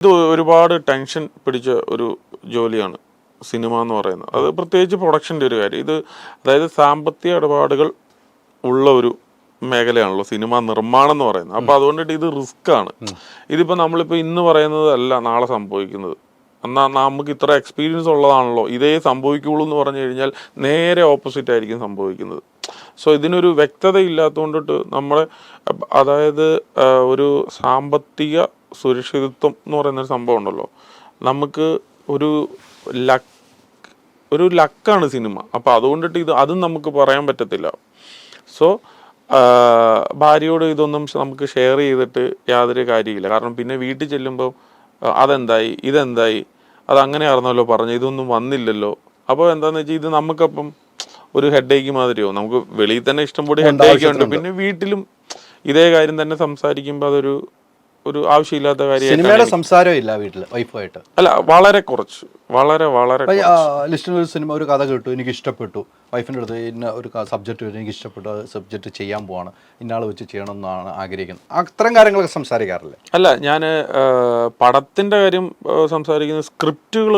ഇത് ഒരുപാട് ടെൻഷൻ പിടിച്ച ഒരു ജോലിയാണ് സിനിമ എന്ന് പറയുന്നത്. അത് പ്രത്യേകിച്ച് പ്രൊഡക്ഷൻ്റെ ഒരു കാര്യം. ഇത് അതായത് സാമ്പത്തിക ഇടപാടുകൾ ഉള്ള ഒരു മേഖലയാണല്ലോ സിനിമ നിർമ്മാണം എന്ന് പറയുന്നത്. അപ്പോൾ അതുകൊണ്ടിട്ട് ഇത് റിസ്ക് ആണ്. ഇതിപ്പോൾ നമ്മളിപ്പോൾ ഇന്ന് പറയുന്നതല്ല നാളെ സംഭവിക്കുന്നത്. എന്നാൽ നമുക്ക് ഇത്ര എക്സ്പീരിയൻസ് ഉള്ളതാണല്ലോ ഇതേ സംഭവിക്കുള്ളൂ എന്ന് പറഞ്ഞു കഴിഞ്ഞാൽ നേരെ ഓപ്പോസിറ്റ് ആയിരിക്കും സംഭവിക്കുന്നത്. സോ ഇതിനൊരു വ്യക്തത ഇല്ലാത്തതുകൊണ്ടിട്ട് നമ്മളെ അതായത് ഒരു സാമ്പത്തിക സുരക്ഷിതത്വം എന്ന് പറയുന്നൊരു സംഭവം ഉണ്ടല്ലോ, നമുക്ക് ഒരു ലക്കാണ് സിനിമ. അപ്പോൾ അതുകൊണ്ടിട്ട് അതും നമുക്ക് പറയാൻ പറ്റത്തില്ല. സോ ഭാര്യയോട് ഇതൊന്നും നമുക്ക് ഷെയർ ചെയ്തിട്ട് യാതൊരു കാര്യമില്ല. കാരണം പിന്നെ വീട്ടിൽ ചെല്ലുമ്പോൾ അതെന്തായി ഇതെന്തായി അതങ്ങനെയായിരുന്നല്ലോ പറഞ്ഞു, ഇതൊന്നും വന്നില്ലല്ലോ. അപ്പോൾ എന്താണെന്ന് വെച്ചാൽ ഇത് നമുക്കപ്പം ഒരു ഹെഡേക്ക് മാതിരിയോ, നമുക്ക് വെളിയിൽ തന്നെ ഇഷ്ടംപോലെ ഹെഡേക്ക് ഉണ്ട്, പിന്നെ വീട്ടിലും ഇതേ കാര്യം തന്നെ സംസാരിക്കുമ്പോൾ അതൊരു ആവശ്യമില്ലാത്ത കാര്യം. സംസാരം ഇല്ല വീട്ടിൽ വൈഫായിട്ട്. അല്ല, വളരെ കുറച്ച്, വളരെ ലിസ്റ്റിൽ ഒരു സിനിമ ഒരു കഥ കേട്ടു, എനിക്ക് ഇഷ്ടപ്പെട്ടു, വൈഫിൻ്റെ അടുത്ത് ഇന്ന ഒരു സബ്ജക്റ്റ് വരും, എനിക്ക് ഇഷ്ടപ്പെട്ടു, അത് സബ്ജക്റ്റ് ചെയ്യാൻ പോവാണ്, ഇന്നാൾ വെച്ച് ചെയ്യണം എന്നാണ് ആഗ്രഹിക്കുന്നത്, അത്തരം കാര്യങ്ങളൊക്കെ സംസാരിക്കാറില്ല. അല്ല, ഞാൻ പടത്തിന്റെ കാര്യം സംസാരിക്കുന്ന സ്ക്രിപ്റ്റുകൾ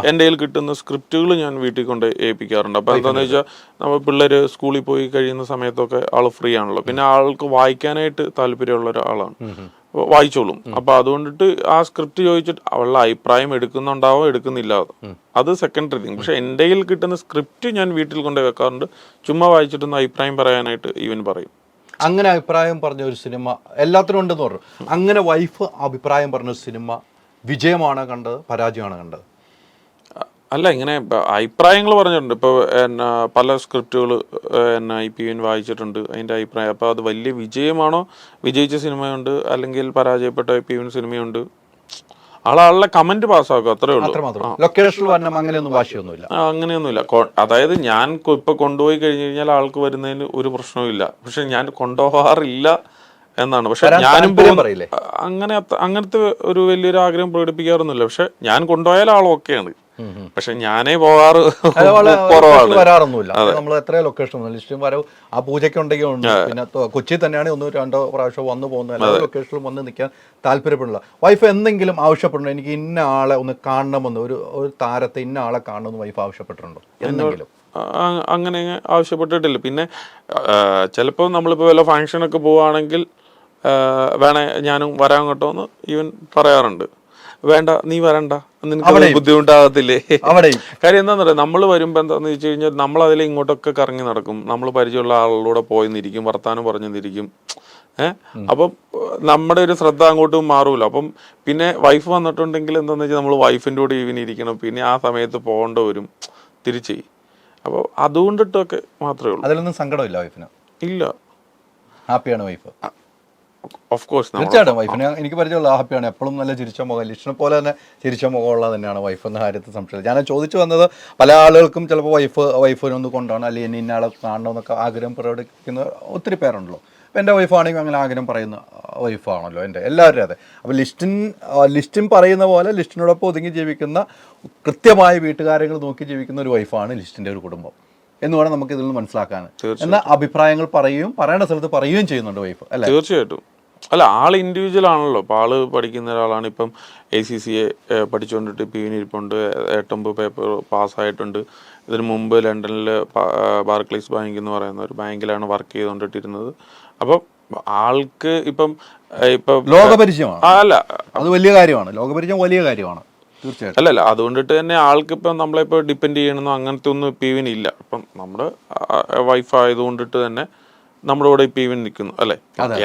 എൻ്റെ കയ്യിൽ കിട്ടുന്ന സ്ക്രിപ്റ്റുകൾ ഞാൻ വീട്ടിൽ കൊണ്ട് ഏൽപ്പിക്കാറുണ്ട്. അപ്പോൾ എന്താണെന്ന് വെച്ചാൽ നമ്മൾ പിള്ളേർ സ്കൂളിൽ പോയി കഴിയുന്ന സമയത്തൊക്കെ ആൾ ഫ്രീ ആണല്ലോ, പിന്നെ ആൾക്ക് വായിക്കാനായിട്ട് താല്പര്യമുള്ള ഒരാളാണ്, വായിച്ചോളും. അപ്പൊ അതുകൊണ്ടിട്ട് ആ സ്ക്രിപ്റ്റ് ചോദിച്ചിട്ട് അവളുടെ അഭിപ്രായം എടുക്കുന്നുണ്ടാവോ എടുക്കുന്നില്ല, അത് സെക്കൻഡറി തിങ്. പക്ഷെ എൻ്റെ കയ്യിൽ കിട്ടുന്ന സ്ക്രിപ്റ്റ് ഞാൻ വീട്ടിൽ കൊണ്ടുപോയി വെക്കാറുണ്ട്. ചുമ്മാ വായിച്ചിട്ടൊന്ന് അഭിപ്രായം പറയാനായിട്ട് ഈവൻ പറയും. അങ്ങനെ അഭിപ്രായം പറഞ്ഞ ഒരു സിനിമ എല്ലാത്തിനും ഉണ്ടെന്ന് പറഞ്ഞു. അങ്ങനെ വൈഫ് അഭിപ്രായം പറഞ്ഞ സിനിമ വിജയമാണ് കണ്ടത്, പരാജയമാണ് കണ്ടത്? അല്ല, ഇങ്ങനെ അഭിപ്രായങ്ങൾ പറഞ്ഞിട്ടുണ്ട്. ഇപ്പോൾ പല സ്ക്രിപ്റ്റുകൾ IPN വായിച്ചിട്ടുണ്ട്, അതിൻ്റെ അഭിപ്രായം. അപ്പോൾ അത് വലിയ വിജയമാണോ, വിജയിച്ച സിനിമയുണ്ട്, അല്ലെങ്കിൽ പരാജയപ്പെട്ട IPN സിനിമയുണ്ട്, ആളുടെ കമന്റ് പാസ്സാക്കും, അത്രേ ഉള്ളൂ. അങ്ങനെയൊന്നുമില്ല. അതായത് ഞാൻ ഇപ്പൊ കൊണ്ടുപോയി കഴിഞ്ഞു കഴിഞ്ഞാൽ ആൾക്ക് വരുന്നതിന് ഒരു പ്രശ്നവുമില്ല. പക്ഷെ ഞാൻ കൊണ്ടുപോകാറില്ല എന്നാണ്. പക്ഷെ ഞാനും അങ്ങനത്തെ ഒരു വലിയൊരു ആഗ്രഹം പ്രകടിപ്പിക്കാറൊന്നുമില്ല. പക്ഷെ ഞാൻ കൊണ്ടുപോയാൽ ആൾ ഓക്കെയാണ്. പക്ഷെ ഞാനേ പോകാറ് വരാറൊന്നുമില്ല. നമ്മൾ എത്ര ലൊക്കേഷൻ ലിസ്റ്റും വരവ് ആ പൂജയ്ക്ക് ഉണ്ടെങ്കിൽ ഉണ്ട്. പിന്നെ കൊച്ചി തന്നെയാണ് 1-2 പ്രാവശ്യം വന്നു പോകുന്നത്. എല്ലാ ലൊക്കേഷനിലും വന്ന് നിൽക്കാൻ താല്പര്യപ്പെടില്ല. വൈഫ് എന്തെങ്കിലും ആവശ്യപ്പെടണം, എനിക്ക് ഇന്ന ആളെ ഒന്ന് കാണണമെന്ന്, ഒരു താരത്തെ ഇന്ന ആളെ കാണണമെന്ന് വൈഫ് ആവശ്യപ്പെട്ടിട്ടുണ്ടോ എന്തെങ്കിലും? അങ്ങനെ ആവശ്യപ്പെട്ടിട്ടില്ല. പിന്നെ ചിലപ്പോൾ നമ്മളിപ്പോൾ വല്ല ഫംഗ്ഷനൊക്കെ പോവുകയാണെങ്കിൽ വേണേ ഞാനും വരാൻ കേട്ടോ എന്ന് ഈവൻ പറയാറുണ്ട്. വേണ്ട, നീ വരണ്ട, നിനക്ക് ബുദ്ധിമുട്ടാകത്തില്ലേ? കാര്യം എന്താന്ന് പറയാം, നമ്മൾ വരുമ്പോൾ എന്താന്ന് വെച്ച് കഴിഞ്ഞാൽ നമ്മൾ അതിൽ ഇങ്ങോട്ടൊക്കെ കറങ്ങി നടക്കും, നമ്മൾ പരിചയമുള്ള ആളുടെ പോയി നിരിക്കും, വർത്താനം പറഞ്ഞു നിരിക്കും. അപ്പം നമ്മുടെ ഒരു ശ്രദ്ധ അങ്ങോട്ട് മാറൂല. അപ്പം പിന്നെ വൈഫ് വന്നിട്ടുണ്ടെങ്കിൽ എന്താന്ന് വെച്ചാൽ നമ്മൾ വൈഫിൻ്റെ കൂടെ ഈവൻ ഇരിക്കണം, പിന്നെ ആ സമയത്ത് പോകേണ്ട വരും തിരിച്ച്. അപ്പോൾ അതുകൊണ്ടിട്ടൊക്കെ മാത്രമേ ഉള്ളൂ. അതിലൊന്നും സങ്കടമില്ല വൈഫിന്? ഇല്ല, ഹാപ്പിയാണ് വൈഫ്. ഓഫ് കോഴ്സ്, തീർച്ചയായിട്ടും വൈഫിനെ എനിക്ക് പരിചയമുള്ള ഹാപ്പിയാണ്. എപ്പോഴും നല്ല ചിരിച്ച മുഖം, ലിസ്റ്റിനെ പോലെ തന്നെ ചിരിച്ച മുഖമുള്ളത് തന്നെയാണ് വൈഫ് എന്ന കാര്യത്തിൽ സംശയം. ഞാൻ ചോദിച്ചു വന്നത്, പല ആളുകൾക്കും ചിലപ്പോൾ വൈഫിനൊന്ന് കൊണ്ടാണ്, അല്ലെങ്കിൽ ഇന്ന ആളെ കാണണമെന്നൊക്കെ ആഗ്രഹം പ്രകടിപ്പിക്കുന്ന ഒത്തിരി പേരുണ്ടല്ലോ. അപ്പോൾ എൻ്റെ വൈഫാണെങ്കിൽ അങ്ങനെ ആഗ്രഹം പറയുന്ന വൈഫാണല്ലോ എൻ്റെ എല്ലാവരും. അതെ. അപ്പോൾ ലിസ്റ്റിൻ പറയുന്ന പോലെ ലിസ്റ്റിനോടൊപ്പം ഒതുങ്ങി ജീവിക്കുന്ന, കൃത്യമായ വീട്ടുകാര്യങ്ങൾ നോക്കി ജീവിക്കുന്ന ഒരു വൈഫാണ് ലിസ്റ്റിൻ്റെ ഒരു കുടുംബം എന്ന് വേണം നമുക്ക് ഇതിൽ നിന്ന് മനസ്സിലാക്കാൻ. എന്നാൽ അഭിപ്രായങ്ങൾ പറയേണ്ട സ്ഥലത്ത് പറയുകയും ചെയ്യുന്നുണ്ട് വൈഫ്, അല്ലേ? തീർച്ചയായിട്ടും. അല്ല, ആൾ ഇൻഡിവിജ്വൽ ആണല്ലോ. ഇപ്പോൾ ആള് പഠിക്കുന്ന ഒരാളാണ്. ഇപ്പം ACCA പഠിച്ചുകൊണ്ടിട്ട് PN ഇരിപ്പുണ്ട്, 8-9 പേപ്പർ പാസ്സായിട്ടുണ്ട്. ഇതിന് മുമ്പ് ലണ്ടനിൽ ബാർക്ലീസ് ബാങ്ക് എന്ന് പറയുന്ന ഒരു ബാങ്കിലാണ് വർക്ക് ചെയ്തുകൊണ്ടിട്ടിരുന്നത്. അപ്പം ആൾക്ക് ഇപ്പം ലോകപരിചയമാണ്. അല്ല, അത് വലിയ കാര്യമാണ്. ലോകപരിചയം വലിയ കാര്യമാണ്, തീർച്ചയായിട്ടും. അല്ലല്ല, അതുകൊണ്ടിട്ട് തന്നെ ആൾക്ക് ഇപ്പം നമ്മളിപ്പോൾ ഡിപ്പെൻഡ് ചെയ്യണമെന്നോ അങ്ങനത്തെ ഒന്നും PN ഇല്ല. അപ്പം നമ്മുടെ വൈഫ് ആയതുകൊണ്ടിട്ട് തന്നെ നമ്മുടെ കൂടെ PN നിൽക്കുന്നു, അല്ലെ?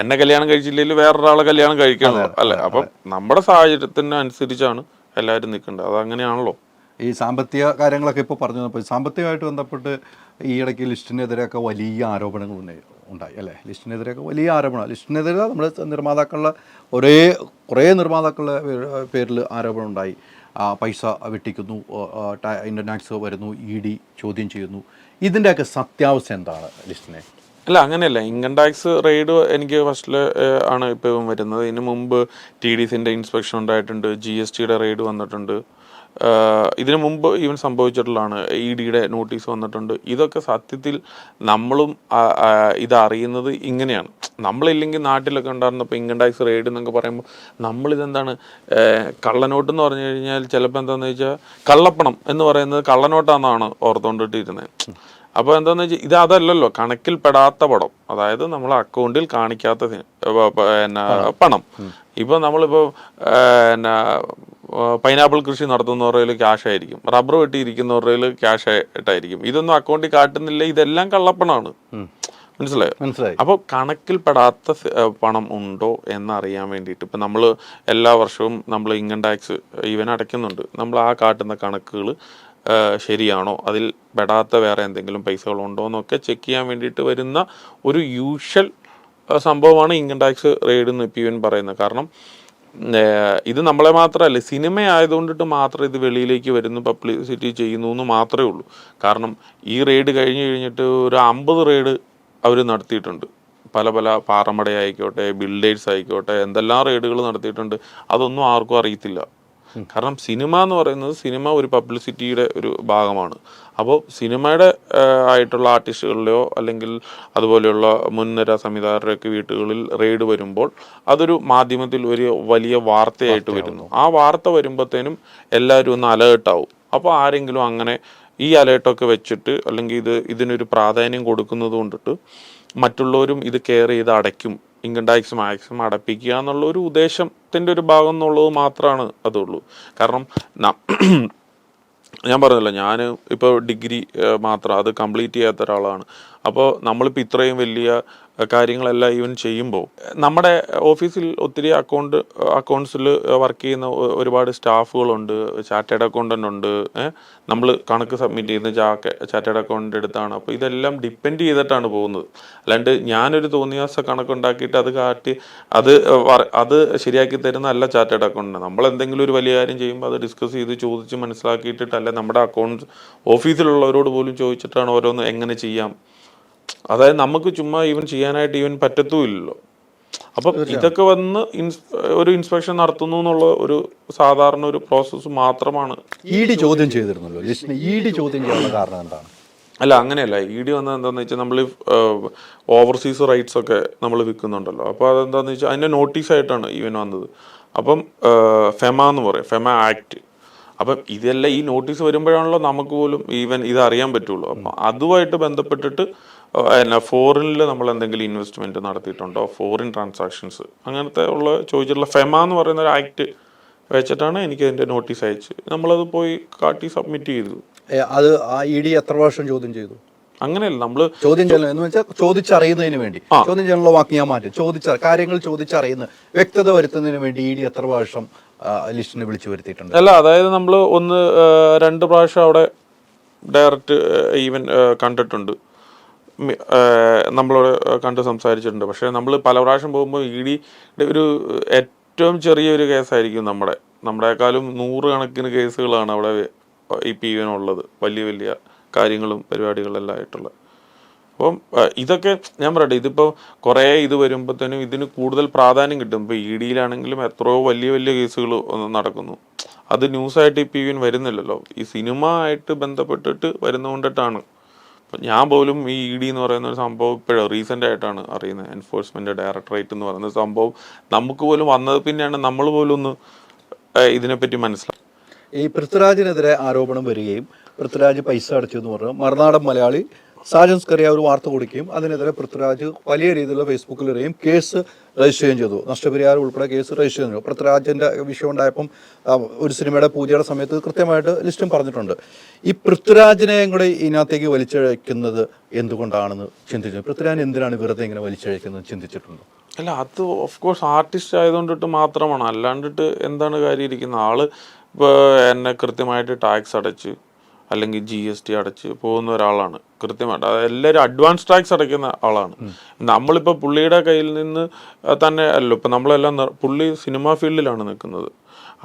എന്നെ കല്യാണം കഴിച്ചില്ലെങ്കിൽ വേറൊരാളെ കല്യാണം കഴിക്കണം, അല്ലെ? അപ്പം നമ്മുടെ സാഹചര്യത്തിന് അനുസരിച്ചാണ് എല്ലാവരും നിൽക്കേണ്ടത്. അതങ്ങനെയാണല്ലോ. ഈ സാമ്പത്തിക കാര്യങ്ങളൊക്കെ ഇപ്പോൾ പറഞ്ഞു തന്നപ്പോൾ, സാമ്പത്തികമായിട്ട് ബന്ധപ്പെട്ട് ഈ ഇടയ്ക്ക് ലിസ്റ്റിനെതിരെയൊക്കെ വലിയ ആരോപണങ്ങൾ ഉണ്ടായി, അല്ലേ? ലിസ്റ്റിനെതിരെയൊക്കെ വലിയ ആരോപണം. ലിസ്റ്റിനെതിരെ നമ്മൾ നിർമ്മാതാക്കളുടെ കുറേ നിർമ്മാതാക്കളുടെ പേരിൽ ആരോപണം ഉണ്ടായി. പൈസ വെട്ടിക്കുന്നു, ഇൻകം ടാക്സ് വരുന്നു, ED ചോദ്യം ചെയ്യുന്നു. ഇതിൻ്റെയൊക്കെ സത്യാവസ്ഥ എന്താണ് ലിസ്റ്റിനെ? അല്ല, അങ്ങനെയല്ല. ഇൻകം ടാക്സ് റെയ്ഡ് എനിക്ക് ഫസ്റ്റിൽ ആണ് ഇപ്പോൾ വരുന്നത്. ഇതിന് മുമ്പ് TDCൻ്റെ ഇൻസ്പെക്ഷൻ ഉണ്ടായിട്ടുണ്ട്, GSTയുടെ റെയ്ഡ് വന്നിട്ടുണ്ട്. ഇതിനു മുമ്പ് ഈവൻ സംഭവിച്ചിട്ടുള്ളതാണ്. ED-യുടെ നോട്ടീസ് വന്നിട്ടുണ്ട്. ഇതൊക്കെ സത്യത്തിൽ നമ്മളും ഇതറിയുന്നത് ഇങ്ങനെയാണ്. നമ്മളില്ലെങ്കിൽ നാട്ടിലൊക്കെ ഉണ്ടായിരുന്നപ്പോൾ ഇൻകം ടാക്സ് റെയ്ഡ് എന്നൊക്കെ പറയുമ്പോൾ നമ്മളിതെന്താണ് കള്ളനോട്ട് എന്ന് പറഞ്ഞു കഴിഞ്ഞാൽ ചിലപ്പോൾ എന്താണെന്ന് വെച്ചാൽ കള്ളപ്പണം എന്ന് പറയുന്നത് കള്ളനോട്ടാണെന്നാണ് ഓർത്തുകൊണ്ടിട്ടിരുന്നത്. അപ്പോൾ എന്താണെന്ന് വെച്ചാൽ ഇത് അതല്ലല്ലോ, കണക്കിൽ പെടാത്ത പണം, അതായത് നമ്മൾ അക്കൗണ്ടിൽ കാണിക്കാത്ത പിന്നെ പണം. ഇപ്പോൾ നമ്മളിപ്പോൾ പിന്നെ പൈനാപ്പിൾ കൃഷി നടത്തുന്നവരുടെ ക്യാഷ് ആയിരിക്കും, റബ്ബർ വെട്ടിയിരിക്കുന്നവരുടെ ക്യാഷ് ആയിട്ടായിരിക്കും. ഇതൊന്നും അക്കൗണ്ടിൽ കാട്ടുന്നില്ല, ഇതെല്ലാം കള്ളപ്പണമാണ്. മനസ്സിലായോ? അപ്പോൾ കണക്കിൽ പെടാത്ത പണം ഉണ്ടോ എന്നറിയാൻ വേണ്ടിയിട്ട് ഇപ്പം നമ്മൾ എല്ലാ വർഷവും നമ്മൾ ഇൻകം ടാക്സ് ഈവൻ അടയ്ക്കുന്നുണ്ട്. നമ്മൾ ആ കാട്ടുന്ന കണക്കുകൾ ശരിയാണോ, അതിൽ പെടാത്ത വേറെ എന്തെങ്കിലും പൈസകളുണ്ടോ എന്നൊക്കെ ചെക്ക് ചെയ്യാൻ വേണ്ടിയിട്ട് വരുന്ന ഒരു യൂഷ്വൽ സംഭവമാണ് ഇൻകം ടാക്സ് റെയ്ഡ് എന്ന് ഇപ്പം ഇവൻ പറയുന്നത്. കാരണം ഇത് നമ്മളെ മാത്രമല്ല, സിനിമ ആയതുകൊണ്ടിട്ട് മാത്രം ഇത് വെളിയിലേക്ക് വരുന്നു, പബ്ലിസിറ്റി ചെയ്യുന്നു എന്ന് മാത്രമേ ഉള്ളൂ. കാരണം ഈ റെയ്ഡ് കഴിഞ്ഞിട്ട് ഒരു 50 റെയ്ഡ് അവർ നടത്തിയിട്ടുണ്ട്. പല പല പാറമട ആയിക്കോട്ടെ, ബിൽഡേഴ്സ് ആയിക്കോട്ടെ, എന്തെല്ലാം റെയ്ഡുകൾ നടത്തിയിട്ടുണ്ട്. അതൊന്നും ആർക്കും അറിയത്തില്ല. കാരണം സിനിമ എന്ന് പറയുന്നത് സിനിമ ഒരു പബ്ലിസിറ്റിയുടെ ഒരു ഭാഗമാണ്. അപ്പോൾ സിനിമയുടെ ആയിട്ടുള്ള ആർട്ടിസ്റ്റുകളുടെയോ അല്ലെങ്കിൽ അതുപോലെയുള്ള മുൻനിര സംവിധായകരുടെയൊക്കെ വീട്ടുകളിൽ റെയ്ഡ് വരുമ്പോൾ അതൊരു മാധ്യമത്തിൽ ഒരു വലിയ വാർത്തയായിട്ട് വരുന്നു. ആ വാർത്ത വരുമ്പോഴത്തേനും എല്ലാവരും ഒന്ന് അലേർട്ടാവും. അപ്പോൾ ആരെങ്കിലും അങ്ങനെ ഈ അലേർട്ടൊക്കെ വെച്ചിട്ട് അല്ലെങ്കിൽ ഇതിനൊരു പ്രാധാന്യം കൊടുക്കുന്നത് കൊണ്ടിട്ട് മറ്റുള്ളവരും ഇത് കെയർ ചെയ്ത് അടയ്ക്കും, ഇൻകം ടാക്സ് മാക്സിമം അടപ്പിക്കുക എന്നുള്ള ഒരു ഉദ്ദേശത്തിൻ്റെ ഒരു ഭാഗം എന്നുള്ളത് മാത്രമാണ് അതുള്ളൂ. കാരണം ഞാൻ പറഞ്ഞല്ലോ, ഞാൻ ഇപ്പോൾ ഡിഗ്രി മാത്രം അത് കംപ്ലീറ്റ് ചെയ്യാത്ത ഒരാളാണ്. അപ്പോൾ നമ്മളിപ്പോൾ ഇത്രയും വലിയ കാര്യങ്ങളെല്ലാം ഈവൻ ചെയ്യുമ്പോൾ നമ്മുടെ ഓഫീസിൽ ഒത്തിരി അക്കൗണ്ട്സിൽ വർക്ക് ചെയ്യുന്ന ഒരുപാട് സ്റ്റാഫുകളുണ്ട്, ചാർട്ടേഡ് അക്കൗണ്ടൻ്റ് ഉണ്ട്. നമ്മൾ കണക്ക് സബ്മിറ്റ് ചെയ്യുന്ന ചാർട്ടേഡ് അക്കൗണ്ടൻ്റ് അടുത്താണ്. അപ്പോൾ ഇതെല്ലാം ഡിപ്പെൻഡ് ചെയ്തിട്ടാണ് പോകുന്നത്. അല്ലാണ്ട് ഞാനൊരു തോന്നിയാസ കണക്കുണ്ടാക്കിയിട്ട് അത് കാട്ടി അത് ശരിയാക്കി തരുന്ന അല്ല ചാർട്ടേഡ് അക്കൗണ്ടൻ്റ്. നമ്മൾ എന്തെങ്കിലും ഒരു വലിയ കാര്യം ചെയ്യുമ്പോൾ അത് ഡിസ്കസ് ചെയ്ത് ചോദിച്ച് മനസ്സിലാക്കിയിട്ടല്ല നമ്മുടെ ഓഫീസിലുള്ളവരോട് പോലും ചോദിച്ചിട്ടാണ് ഓരോന്ന് എങ്ങനെ ചെയ്യാം. അതായത് നമുക്ക് ചുമ്മാ ഈവൻ ചെയ്യാനായിട്ട് ഈവൻ പറ്റത്തുമില്ലല്ലോ. അപ്പം ഇതൊക്കെ വന്ന് ഒരു ഇൻസ്പെക്ഷൻ നടത്തുന്നു എന്നുള്ള ഒരു സാധാരണ ഒരു പ്രോസസ്സ് മാത്രമാണ്. ED ചോദ്യം ചെയ്തിരുന്നല്ലോ, ED ചോദ്യം ചെയ്യാനുള്ള കാരണം എന്താണ്? അല്ല, അങ്ങനെയല്ല. ED വന്നത് എന്താണെന്ന് വെച്ചാൽ നമ്മൾ ഓവർസീസ് റൈറ്റ്സ് ഒക്കെ നമ്മൾ വിൽക്കുന്നുണ്ടല്ലോ. അപ്പോൾ അതെന്താണെന്ന് വെച്ചാൽ അതിൻ്റെ നോട്ടീസായിട്ടാണ് ഈവൻ വന്നത്. അപ്പം ഫെമ എന്ന് പറയും, ഫെമ ആക്ട്. അപ്പം ഇതെല്ലാം ഈ നോട്ടീസ് വരുമ്പോഴാണല്ലോ നമുക്ക് പോലും ഈവൻ ഇത് അറിയാൻ പറ്റുള്ളൂ. അപ്പം അതുമായിട്ട് ബന്ധപ്പെട്ടിട്ട് ഫോറിനിൽ നമ്മൾ എന്തെങ്കിലും ഇൻവെസ്റ്റ്മെൻറ്റ് നടത്തിയിട്ടുണ്ടോ, ഫോറിൻ ട്രാൻസാക്ഷൻസ് അങ്ങനത്തെ ഉള്ള ചോദിച്ചിട്ടുള്ള ഫെമ എന്ന് പറയുന്ന ഒരു ആക്ട് വെച്ചിട്ടാണ് എനിക്ക് അതിൻ്റെ നോട്ടീസ് അയച്ച് നമ്മളത് പോയി കാട്ടി സബ്മിറ്റ് ചെയ്തു. അത് ED എത്ര വർഷം ചോദ്യം ചെയ്തു? അങ്ങനെയല്ല, നമ്മൾ ചോദ്യം ചെയ്യണം എന്ന് വെച്ചാൽ ചോദിച്ചറിയുന്നതിന് വേണ്ടി, ചോദ്യം ചെയ്യാനുള്ള വാക്ക് ഞാൻ മാറ്റും, കാര്യങ്ങൾ ചോദിച്ചറിയുന്ന വ്യക്തത വരുത്തുന്നതിന് വേണ്ടി ED എത്ര വർഷം ലിസ്റ്റിനെ വിളിച്ചു വരുത്തിയിട്ടുണ്ട്? അല്ല, അതായത് നമ്മൾ 1-2 പ്രാവശ്യം അവിടെ ഡയറക്റ്റ് ഈവൻ കണ്ടിട്ടുണ്ട്, നമ്മളോട് കണ്ട് സംസാരിച്ചിട്ടുണ്ട്. പക്ഷേ നമ്മൾ പല പ്രാവശ്യം പോകുമ്പോൾ ED-യുടെ ഒരു ഏറ്റവും ചെറിയൊരു കേസായിരിക്കും നമ്മുടെക്കാളും 100 കണക്കിന് കേസുകളാണ് അവിടെ ഈവനുള്ളത്, വലിയ വലിയ കാര്യങ്ങളും പരിപാടികളെല്ലാം ആയിട്ടുള്ള. അപ്പം ഇതൊക്കെ ഞാൻ പറയട്ടെ, ഇതിപ്പോൾ കുറേ ഇത് വരുമ്പോഴത്തേനും ഇതിന് കൂടുതൽ പ്രാധാന്യം കിട്ടും. ഇപ്പോൾ ED-യിലാണെങ്കിലും എത്രയോ വലിയ വലിയ കേസുകൾ നടക്കുന്നു. അത് ന്യൂസായിട്ട് ഇവൻ വരുന്നില്ലല്ലോ, ഈ സിനിമ ആയിട്ട് ബന്ധപ്പെട്ടിട്ട് വരുന്നതുകൊണ്ടിട്ടാണ്. അപ്പം ഞാൻ പോലും ഈ ED എന്ന് പറയുന്ന ഒരു സംഭവം ഇപ്പോഴും റീസെൻ്റ് ആയിട്ടാണ് അറിയുന്നത്. എൻഫോഴ്സ്മെൻറ്റ് ഡയറക്ടറേറ്റ് എന്ന് പറയുന്ന സംഭവം നമുക്ക് പോലും വന്നത് പിന്നെയാണ് നമ്മൾ പോലും ഒന്ന് ഇതിനെപ്പറ്റി മനസ്സിലാക്കി. ഈ പൃഥ്വിരാജിനെതിരെ ആരോപണം വരികയും പൃഥ്വിരാജ് പൈസ അടച്ചു എന്ന് പറഞ്ഞു മറുനാടൻ മലയാളി സാജൻ സ്കറിയ ഒരു വാർത്ത കൊടുക്കുകയും അതിനെതിരെ പൃഥ്വിരാജ് വലിയ രീതിയിലുള്ള ഫേസ്ബുക്കിൽ വരികയും കേസ് രജിസ്റ്റർ ചെയ്യുകയും ചെയ്തു. നഷ്ടപരിഹാരം ഉൾപ്പെടെ കേസ് രജിസ്റ്റർ ചെയ്തു. പൃഥ്വിരാജിൻ്റെ വിഷയം ഉണ്ടായപ്പം ഒരു സിനിമയുടെ പൂജയുടെ സമയത്ത് കൃത്യമായിട്ട് ലിസ്റ്റും പറഞ്ഞിട്ടുണ്ട്. ഈ പൃഥ്വിരാജിനെ കൂടെ ഇതിനകത്തേക്ക് വലിച്ചഴക്കുന്നത് എന്തുകൊണ്ടാണെന്ന് ചിന്തിച്ചു? പൃഥ്വിരാജ് എന്തിനാണ് വെറുതെ ഇങ്ങനെ വലിച്ചഴക്കുന്നത് ചിന്തിച്ചിട്ടുണ്ടോ? അല്ല, അത് ഓഫ് കോഴ്സ് ആർട്ടിസ്റ്റ് ആയതുകൊണ്ടിട്ട് മാത്രമാണ്. അല്ലാണ്ടിട്ട് എന്താണ് കാര്യം ഇരിക്കുന്ന ആള് ഇപ്പോൾ എന്നെ കൃത്യമായിട്ട് ടാക്സ് അടച്ച് അല്ലെങ്കിൽ GST അടച്ച് പോകുന്ന ഒരാളാണ് കൃത്യമായിട്ട്. അത് എല്ലാവരും അഡ്വാൻസ് ടാക്സ് അടയ്ക്കുന്ന ആളാണ്. നമ്മളിപ്പോൾ പുള്ളിയുടെ കയ്യിൽ നിന്ന് തന്നെ അല്ലോ, ഇപ്പം നമ്മളെല്ലാം പുള്ളി സിനിമാ ഫീൽഡിലാണ് നിൽക്കുന്നത്.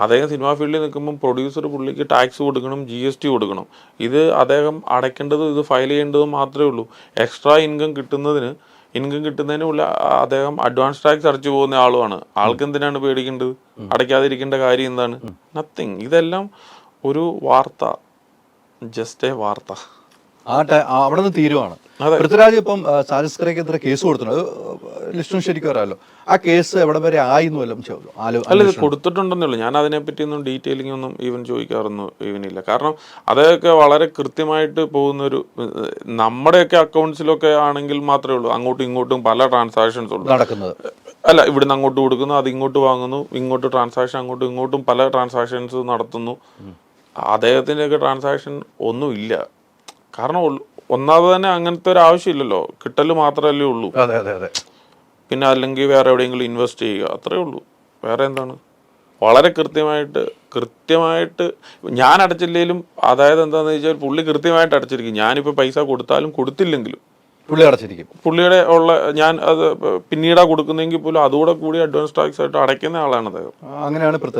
അദ്ദേഹം സിനിമാ ഫീൽഡിൽ നിൽക്കുമ്പം പ്രൊഡ്യൂസർ പുള്ളിക്ക് ടാക്സ് കൊടുക്കണം, GST കൊടുക്കണം. ഇത് അദ്ദേഹം അടയ്ക്കേണ്ടതും ഇത് ഫയൽ ചെയ്യേണ്ടതും മാത്രമേ ഉള്ളൂ. എക്സ്ട്രാ ഇൻകം കിട്ടുന്നതിനുള്ള അദ്ദേഹം അഡ്വാൻസ് ടാക്സ് അടച്ചു പോകുന്ന ആളുമാണ്. ആൾക്ക് എന്തിനാണ് പേടിക്കേണ്ടത്? അടയ്ക്കാതിരിക്കേണ്ട കാര്യം എന്താണ്? നത്തിങ്. ഇതെല്ലാം ഒരു വാർത്ത, ജസ്റ്റ് എ വാർത്ത. അവിടെ നിന്ന് തീരുവാണ്. അതെ. പൃഥ്വിരാജ് ഇപ്പം സാജസ്കരയ്ക്കെതിരെ കേസ് കൊടുത്തിട്ടുണ്ട്. ലിസ്റ്റിന് ശരിക്കും അറിയാമല്ലോ. ആ കേസ് എവിടെ വരെ ആയിന്ന് വല്ലതും അല്ല, ഇത് കൊടുത്തിട്ടുണ്ടെന്നേ ഉള്ളൂ. ഞാൻ അതിനെപ്പറ്റി ഒന്നും ഡീറ്റെയിലിംഗ് ഒന്നും ഈവൻ ചോദിക്കാറൊന്നും ഈവനില്ല. കാരണം അതൊക്കെ വളരെ കൃത്യമായിട്ട് പോകുന്നൊരു, നമ്മുടെയൊക്കെ അക്കൗണ്ട്സിലൊക്കെ ആണെങ്കിൽ മാത്രമേ ഉള്ളൂ അങ്ങോട്ടും ഇങ്ങോട്ടും പല ട്രാൻസാക്ഷൻസ് ഉള്ളൂ നടക്കുന്നത്. അല്ല, ഇവിടുന്ന് അങ്ങോട്ട് കൊടുക്കുന്നു, അത് ഇങ്ങോട്ട് വാങ്ങുന്നു, ഇങ്ങോട്ട് ട്രാൻസാക്ഷൻ, അങ്ങോട്ടും ഇങ്ങോട്ടും പല ട്രാൻസാക്ഷൻസ് നടത്തുന്നു. അദ്ദേഹത്തിൻ്റെയൊക്കെ ട്രാൻസാക്ഷൻ ഒന്നുമില്ല. കാരണം ഒന്നാമത് തന്നെ അങ്ങനത്തെ ഒരു ആവശ്യമില്ലല്ലോ, കിട്ടൽ മാത്രമല്ലേ ഉള്ളൂ. അതെ അതെ അതെ. പിന്നെ അല്ലെങ്കിൽ വേറെ എവിടെയെങ്കിലും ഇൻവെസ്റ്റ് ചെയ്യുക, അത്രേ ഉള്ളൂ. വേറെ എന്താണ്? വളരെ കൃത്യമായിട്ട് ഞാൻ അടച്ചില്ലെങ്കിലും, അതായത് എന്താണെന്ന് വെച്ചാൽ പുള്ളി കൃത്യമായിട്ട് അടച്ചിരിക്കും. ഞാനിപ്പോൾ പൈസ കൊടുത്താലും കൊടുത്തില്ലെങ്കിലും പുള്ളി അടച്ചിരിക്കും. പുള്ളിയുടെ ഞാൻ അത് പിന്നീടാ കൊടുക്കുന്നെങ്കിൽ പോലും അതുകൂടെ കൂടി അഡ്വാൻസ് ടാക്സ് ആയിട്ട് അടയ്ക്കുന്ന ആളാണ് അദ്ദേഹം. അങ്ങനെയാണ് പൃഥ്വി.